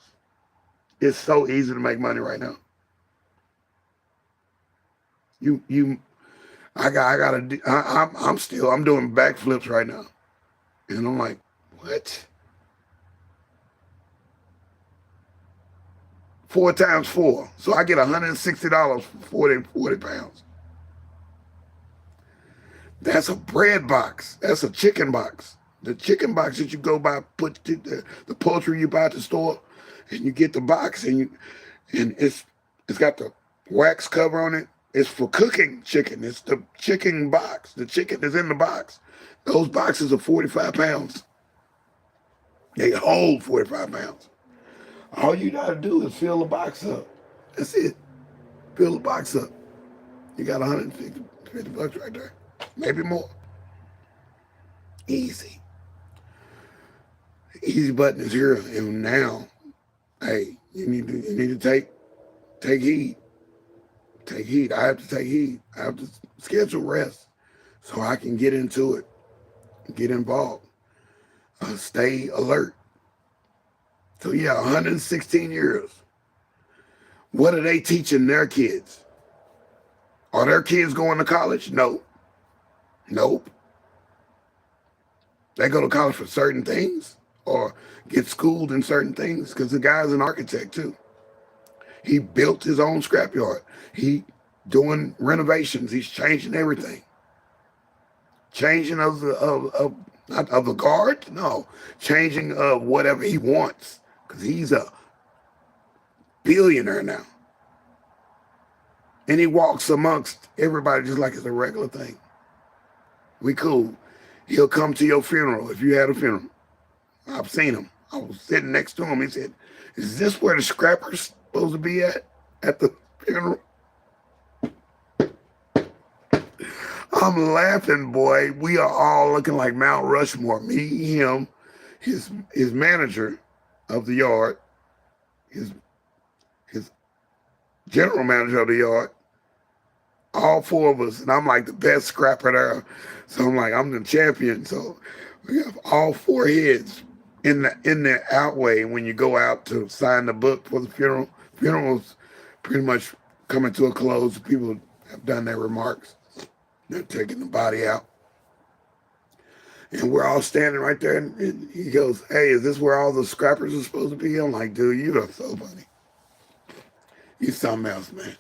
It's so easy to make money right now. I'm doing backflips right now. And I'm like, what? 4 times 4. So I get $160 for 40 pounds. That's a bread box. That's a chicken box. The chicken box that you go buy, put the poultry you buy at the store, and you get the box, and it's got the wax cover on it. It's for cooking chicken. It's the chicken box. The chicken is in the box. Those boxes are 45 pounds. They hold 45 pounds. All you got to do is fill the box up. That's it. Fill the box up. You got 150 bucks right there. Maybe more. Easy. The easy button is here. And now, hey, you need to take heed. Take heed. I have to take heed. I have to schedule rest so I can get into it, get involved, stay alert. So yeah, 116 years. What are they teaching their kids? Are their kids going to college? No. Nope. They go to college for certain things or get schooled in certain things because the guy's an architect too. He built his own scrapyard. He doing renovations. He's changing everything. Changing of not of the guard, no. Changing of whatever he wants because he's a billionaire now. And he walks amongst everybody just like it's a regular thing. We cool. He'll come to your funeral if you had a funeral. I've seen him. I was sitting next to him. He said, is this where the scrapper's supposed to be at the funeral? I'm laughing, boy. We are all looking like Mount Rushmore. Me, him, his manager of the yard, his general manager of the yard, all 4 of us, and I'm like the best scrapper there. So I'm like, I'm the champion. So we have all 4 heads in the outway when you go out to sign the book for the funeral. Funeral's pretty much coming to a close. People have done their remarks. They're taking the body out. And we're all standing right there, and he goes, hey, is this where all the scrappers are supposed to be? I'm like, dude, you are so funny. He's something else, man.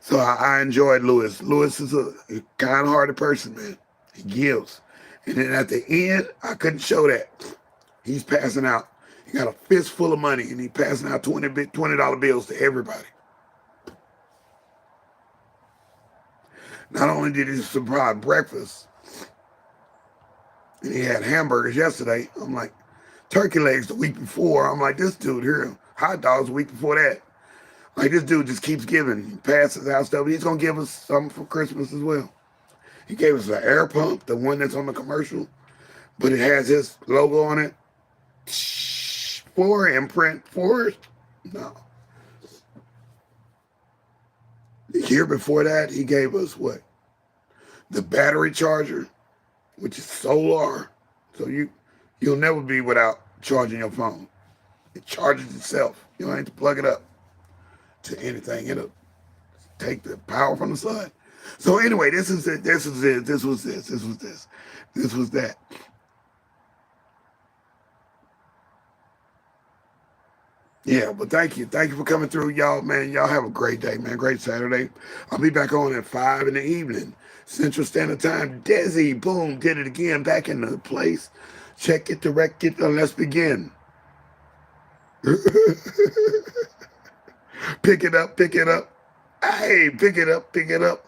So I enjoyed Lewis. Lewis is a kind-hearted person, man. He gives. And then at the end, I couldn't show that. He's passing out. He got a fist full of money, and he passing out $20 bills to everybody. Not only did he provide breakfast, and he had hamburgers yesterday. I'm like, turkey legs the week before. I'm like, this dude here, hot dogs the week before that. Like, this dude just keeps giving. He passes out stuff. He's going to give us something for Christmas as well. He gave us an air pump, the one that's on the commercial, but it has his logo on it. For imprint forest? No. The year before that, he gave us what? The battery charger, which is solar. So you'll never be without charging your phone. It charges itself. You don't have to plug it up to anything. It'll take the power from the sun. So anyway, this is it. This is it. This was this. This was this. This was that. Yeah, but thank you. Thank you for coming through, y'all, man. Y'all have a great day, man. Great Saturday. I'll be back on at 5 in the evening. Central Standard Time. deSz'e, boom, did it again. Back in the place. Check it, direct it, and let's begin. Pick it up, pick it up. Hey, pick it up, pick it up.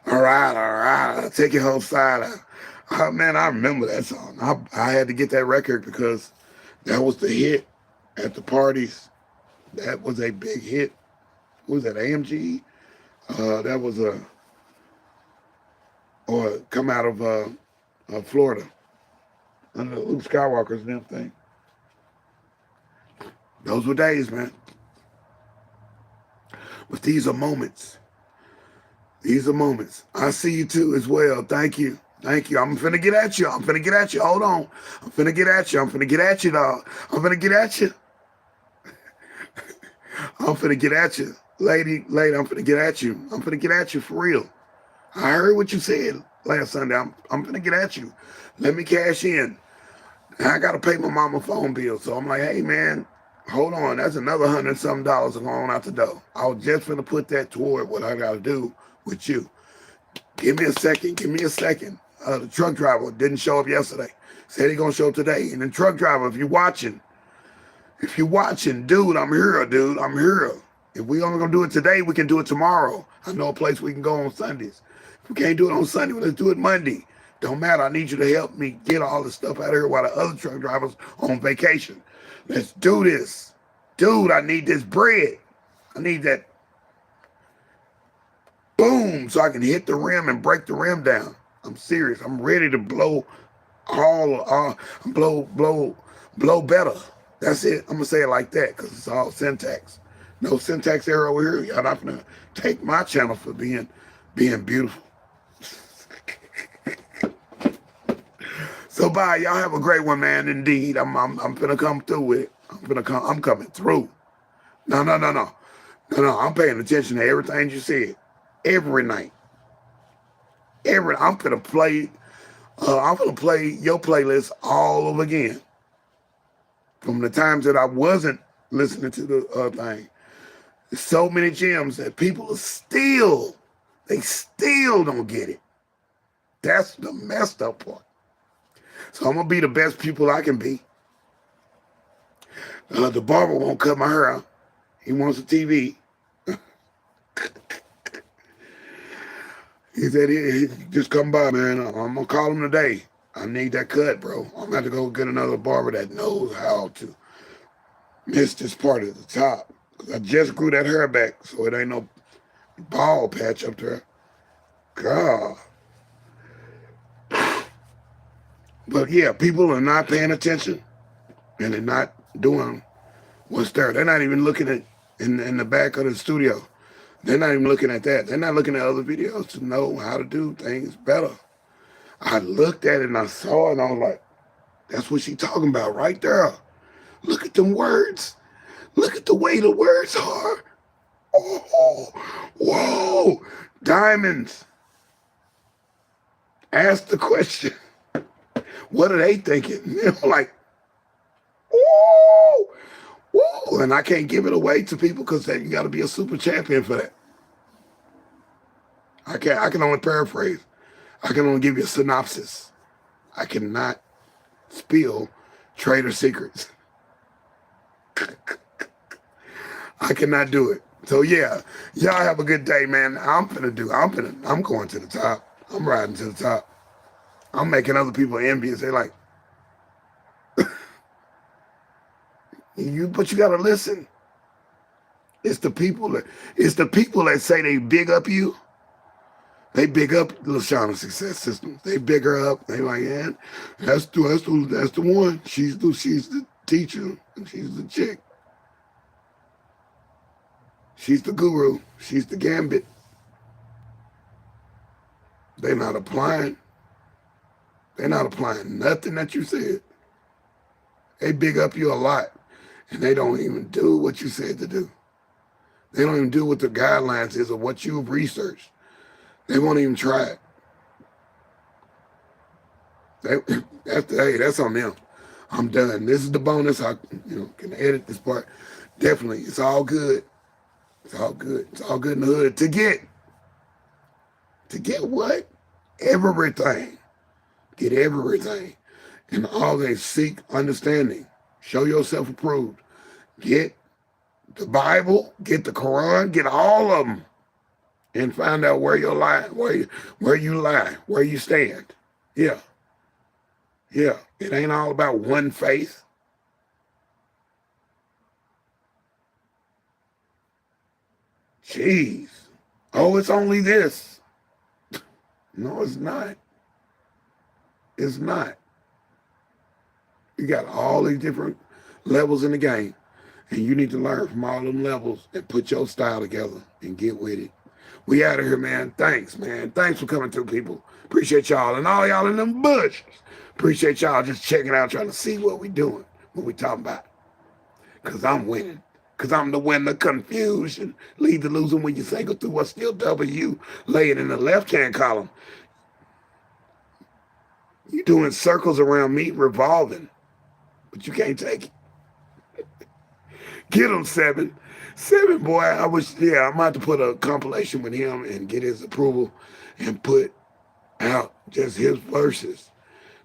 All right. Take your whole side out. Oh, man, I remember that song. I had to get that record because that was the hit at the parties. That was a big hit. What was that, AMG? That was or come out of Florida. Under Luke Skywalker's and them thing. Those were days, man. But these are moments. These are moments. I see you too as well. Thank you. Thank you. I'm finna get at you. I'm finna get at you. Hold on. I'm finna get at you. I'm finna get at you, dog. I'm finna get at you. I'm finna get at you. Lady, I'm finna get at you. I'm finna get at you for real. I heard what you said last Sunday. I'm finna get at you. Let me cash in. I gotta pay my mama phone bill. So I'm like, hey man, hold on. That's another $100-something going out the door. I was just finna put that toward what I gotta do with you. Give me a second. Give me a second. The truck driver didn't show up yesterday. Said he gonna show up today. And the truck driver, if you're watching, dude, I'm here, dude. I'm here. If we only gonna do it today, we can do it tomorrow. I know a place we can go on Sundays. If we can't do it on Sunday, well, let's do it Monday. Don't matter. I need you to help me get all the stuff out of here while the other truck drivers on vacation. Let's do this. Dude, I need this bread. I need that boom so I can hit the rim and break the rim down. I'm serious. I'm ready to blow blow better. That's it. I'm going to say it like that because it's all syntax. No syntax error over here. Y'all not going to take my channel for being beautiful. So bye. Y'all have a great one, man. Indeed. I'm finna come through with it. I'm coming through. No. I'm paying attention to everything you said. Every night. I'm gonna play your playlist all over again. From the times that I wasn't listening to the thing. There's so many gems that people are still don't get it. That's the messed up part. So I'm gonna be the best pupil I can be. The barber won't cut my hair out. He wants a TV. He said, he just come by, man. I'm going to call him today. I need that cut, bro. I'm going to have to go get another barber that knows how to miss this part at the top. Because I just grew that hair back, so it ain't no bald patch up there. God. But, yeah, people are not paying attention, and they're not doing what's there. They're not even looking at in the back of the studio. They're not even looking at that. They're not looking at other videos to know how to do things better. I looked at it and I saw it and I was like, that's what she's talking about right there. Look at them words. Look at the way the words are. Oh, whoa, diamonds. Ask the question. What are they thinking? They're like, whoa. Woo! And I can't give it away to people because you got to be a super champion for that. I can only paraphrase. I can only give you a synopsis. I cannot spill trader secrets. I cannot do it. So yeah, y'all have a good day, man. I'm going to the top. I'm riding to the top. I'm making other people envious. They're like, but you gotta listen. It's the people that say they big up you. They big up LaShawna's success system. They big her up. They like, yeah, that's the one. She's the teacher. She's the chick. She's the guru. She's the gambit. They're not applying. They're not applying nothing that you said. They big up you a lot, and they don't even do what you said to do. They don't even do what the guidelines is of what you've researched. They won't even try it. That's on them. I'm done. This is the bonus. I can edit this part. Definitely, it's all good. It's all good. It's all good in the hood. To get what? Everything. Get everything. And always seek understanding. Show yourself approved. Get the Bible, get the Quran, get all of them. And find out where you lie, where you stand. Yeah. Yeah. It ain't all about one faith. Jeez. Oh, it's only this. No, it's not. It's not. You got all these different levels in the game. And you need to learn from all them levels and put your style together and get with it. We out of here, man. Thanks, man. Thanks for coming through, people. Appreciate y'all. And all y'all in them bushes. Appreciate y'all just checking out, trying to see what we doing, what we talking about. Because I'm winning. Because I'm the winner. Confusion. Lead the loser when you cycle through what's still W. Lay it in the left-hand column. You doing circles around me, revolving. But you can't take it. Get him, 7. 7, boy, I'm about to put a compilation with him and get his approval and put out just his verses.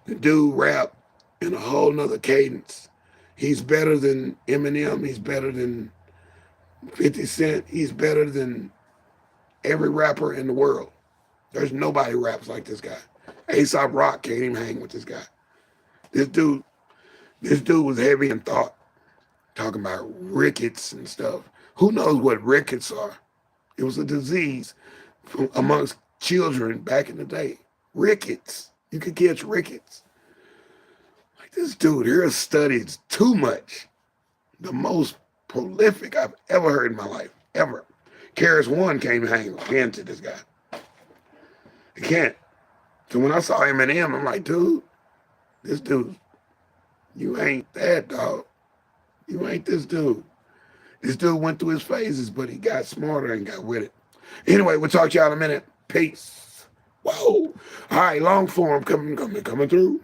The dude rap in a whole nother cadence. He's better than Eminem. He's better than 50 Cent. He's better than every rapper in the world. There's nobody raps like this guy. A$AP Rock can't even hang with this guy. This dude was heavy in thought. Talking about rickets and stuff. Who knows what rickets are? It was a disease amongst children back in the day. Rickets. You could catch rickets. Like this dude here has studied too much. The most prolific I've ever heard in my life. Ever. Karis One came hang again to this guy. He can't. So when I saw Eminem, I'm like, dude, this dude, you ain't that, dog. You ain't this dude. This dude went through his phases, but he got smarter and got with it. Anyway, we'll talk to y'all in a minute. Peace. Whoa. All right, long form coming through.